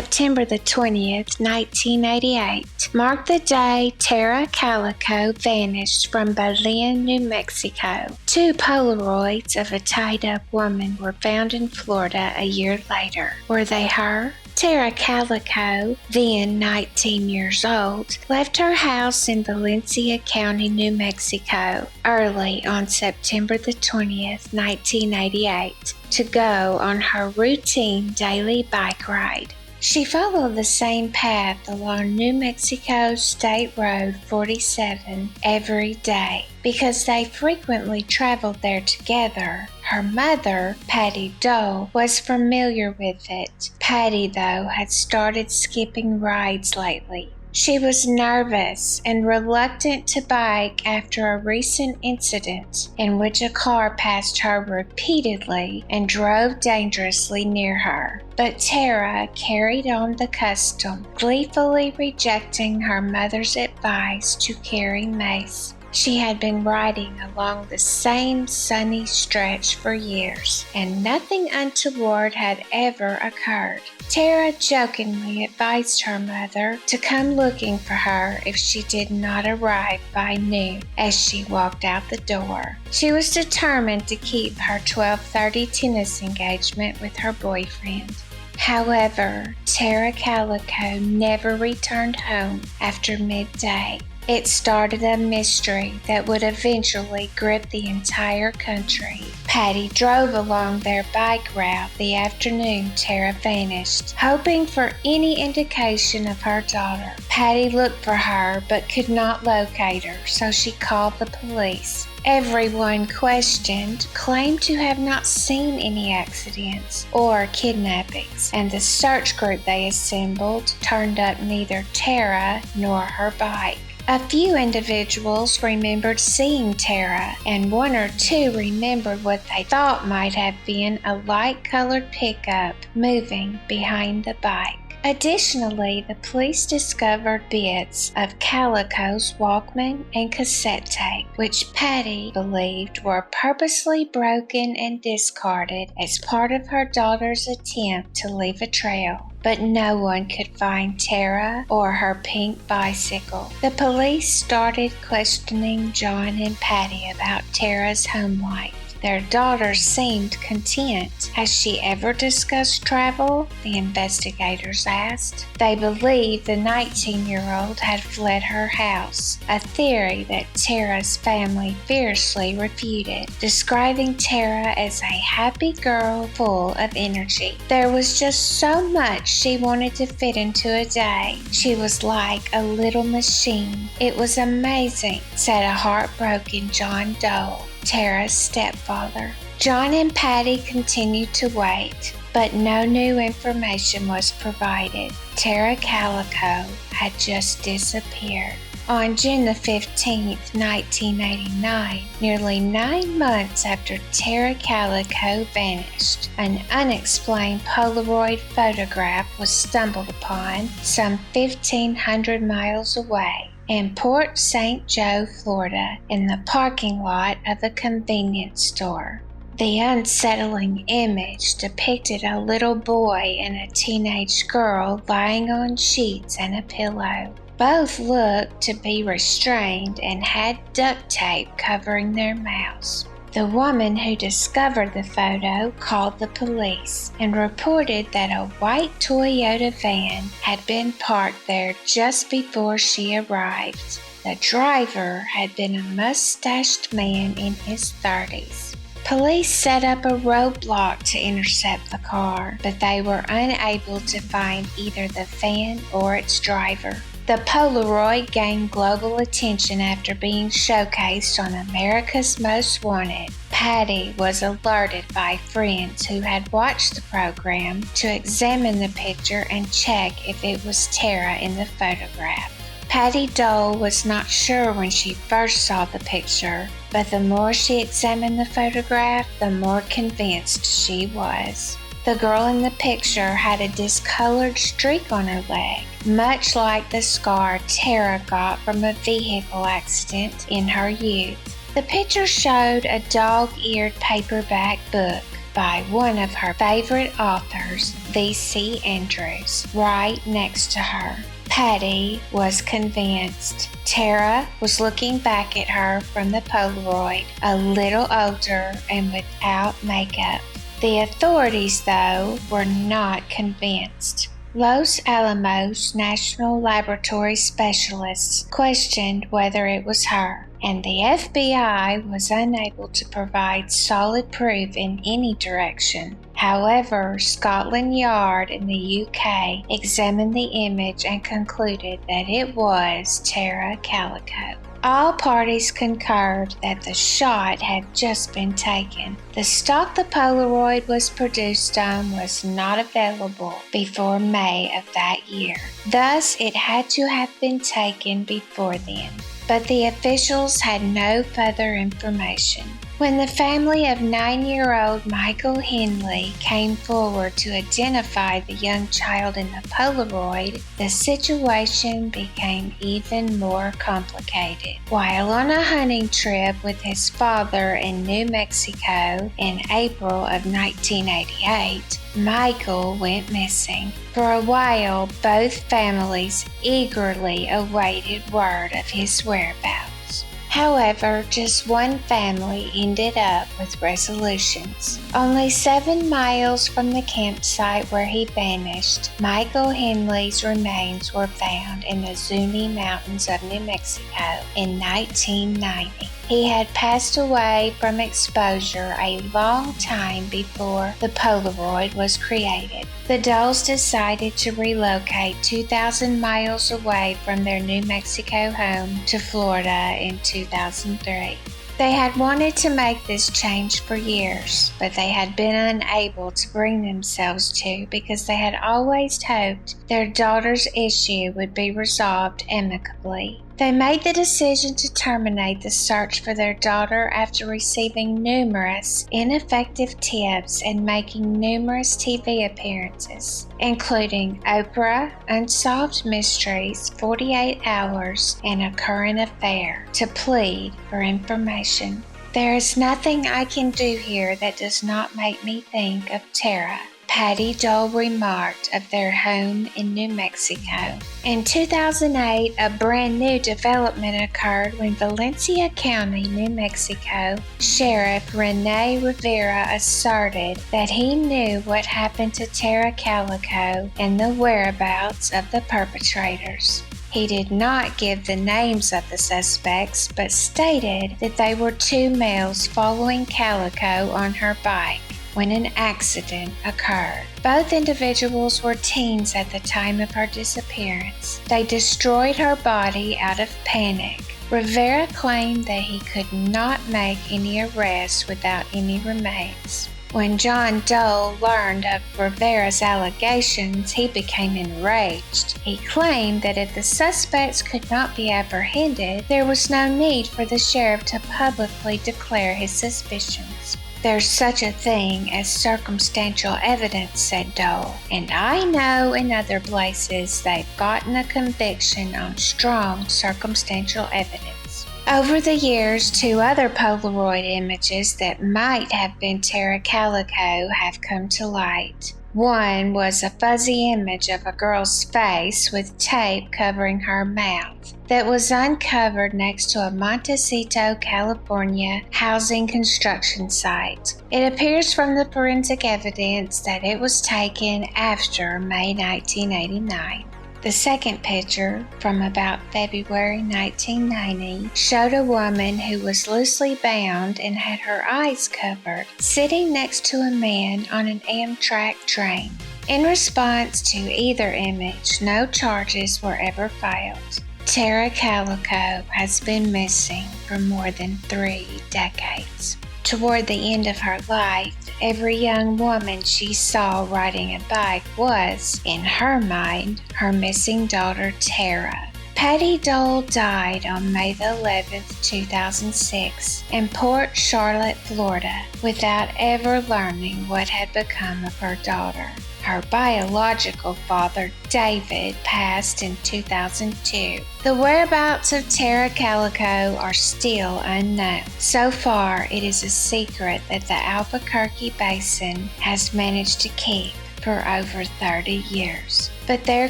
September the 20th, 1988, marked the day Tara Calico vanished from Belen, New Mexico. 2 Polaroids of a tied-up woman were found in Florida a year later. Were they her? Tara Calico, then 19 years old, left her house in Valencia County, New Mexico, early on September the 20th, 1988, to go on her routine daily bike ride. She followed the same path along New Mexico State Road 47 every day because they frequently traveled there together. Her mother, Patty Dole, was familiar with it. Patty, though, had started skipping rides lately. She was nervous and reluctant to bike after a recent incident in which a car passed her repeatedly and drove dangerously near her. But Tara carried on the custom, gleefully rejecting her mother's advice to carry mace. She had been riding along the same sunny stretch for years, and nothing untoward had ever occurred. Tara jokingly advised her mother to come looking for her if she did not arrive by noon as she walked out the door. She was determined to keep her 12:30 tennis engagement with her boyfriend. However, Tara Calico never returned home after midday. It started a mystery that would eventually grip the entire country. Patty drove along their bike route the afternoon Tara vanished, hoping for any indication of her daughter. Patty looked for her but could not locate her, so she called the police. Everyone questioned claimed to have not seen any accidents or kidnappings, and the search group they assembled turned up neither Tara nor her bike. A few individuals remembered seeing Tara, and 1 or 2 remembered what they thought might have been a light-colored pickup moving behind the bike. Additionally, the police discovered bits of Calico's Walkman and cassette tape, which Patty believed were purposely broken and discarded as part of her daughter's attempt to leave a trail. But no one could find Tara or her pink bicycle. The police started questioning John and Patty about Tara's home life. Their daughter seemed content. Has she ever discussed travel? The investigators asked. They believed the 19-year-old had fled her house, a theory that Tara's family fiercely refuted, describing Tara as a happy girl full of energy. There was just so much she wanted to fit into a day. She was like a little machine. It was amazing, said a heartbroken John Dole, Tara's stepfather. John and Patty continued to wait, but no new information was provided. Tara Calico had just disappeared. On June the 15th, 1989, nearly 9 months after Tara Calico vanished, an unexplained Polaroid photograph was stumbled upon some 1,500 miles away in Port St. Joe, Florida, in the parking lot of a convenience store. The unsettling image depicted a little boy and a teenage girl lying on sheets and a pillow. Both looked to be restrained and had duct tape covering their mouths. The woman who discovered the photo called the police and reported that a white Toyota van had been parked there just before she arrived. The driver had been a mustached man in his 30s. Police set up a roadblock to intercept the car, but they were unable to find either the van or its driver. The Polaroid gained global attention after being showcased on America's Most Wanted. Patty was alerted by friends who had watched the program to examine the picture and check if it was Tara in the photograph. Patty Dole was not sure when she first saw the picture, but the more she examined the photograph, the more convinced she was. The girl in the picture had a discolored streak on her leg, much like the scar Tara got from a vehicle accident in her youth. The picture showed a dog-eared paperback book. by one of her favorite authors, V.C. Andrews, right next to her. Patty was convinced. Tara was looking back at her from the Polaroid, a little older and without makeup. The authorities, though, were not convinced. Los Alamos National Laboratory specialists questioned whether it was her, and the FBI was unable to provide solid proof in any direction. However, Scotland Yard in the UK examined the image and concluded that it was Tara Calico. All parties concurred that the shot had just been taken. The stock the Polaroid was produced on was not available before May of that year. Thus, it had to have been taken before then. But the officials had no further information. When the family of 9-year-old Michael Henley came forward to identify the young child in the Polaroid, the situation became even more complicated. While on a hunting trip with his father in New Mexico in April of 1988, Michael went missing. For a while, both families eagerly awaited word of his whereabouts. However, just one family ended up with resolutions. Only 7 miles from the campsite where he vanished, Michael Henley's remains were found in the Zuni Mountains of New Mexico in 1990. He had passed away from exposure a long time before the Polaroid was created. The Doles decided to relocate 2,000 miles away from their New Mexico home to Florida in 2003. They had wanted to make this change for years, but they had been unable to bring themselves to because they had always hoped their daughter's issue would be resolved amicably. They made the decision to terminate the search for their daughter after receiving numerous ineffective tips and making numerous TV appearances, including Oprah, Unsolved Mysteries, 48 Hours, and A Current Affair, to plead for information. There is nothing I can do here that does not make me think of Tara, Patty Dole remarked of their home in New Mexico. In 2008, a brand new development occurred when Valencia County, New Mexico, Sheriff Rene Rivera asserted that he knew what happened to Tara Calico and the whereabouts of the perpetrators. He did not give the names of the suspects, but stated that they were 2 males following Calico on her bike when an accident occurred. Both individuals were teens at the time of her disappearance. They destroyed her body out of panic. Rivera claimed that he could not make any arrests without any remains. When John Dole learned of Rivera's allegations, he became enraged. He claimed that if the suspects could not be apprehended, there was no need for the sheriff to publicly declare his suspicions. There's such a thing as circumstantial evidence, said Dole, and I know in other places they've gotten a conviction on strong circumstantial evidence. Over the years, 2 other Polaroid images that might have been Tara Calico have come to light. One was a fuzzy image of a girl's face with tape covering her mouth that was uncovered next to a Montecito, California housing construction site. It appears from the forensic evidence that it was taken after May 1989. The second picture, from about February 1990, showed a woman who was loosely bound and had her eyes covered, sitting next to a man on an Amtrak train. In response to either image, no charges were ever filed. Tara Calico has been missing for more than 3 decades. Toward the end of her life, every young woman she saw riding a bike was, in her mind, her missing daughter Tara. Patty Dole died on May 11, 2006, in Port Charlotte, Florida, without ever learning what had become of her daughter. Her biological father, David, passed in 2002. The whereabouts of Tara Calico are still unknown. So far, it is a secret that the Albuquerque Basin has managed to keep for over 30 years. But there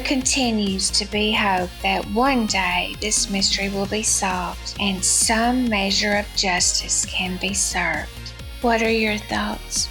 continues to be hope that one day this mystery will be solved and some measure of justice can be served. What are your thoughts?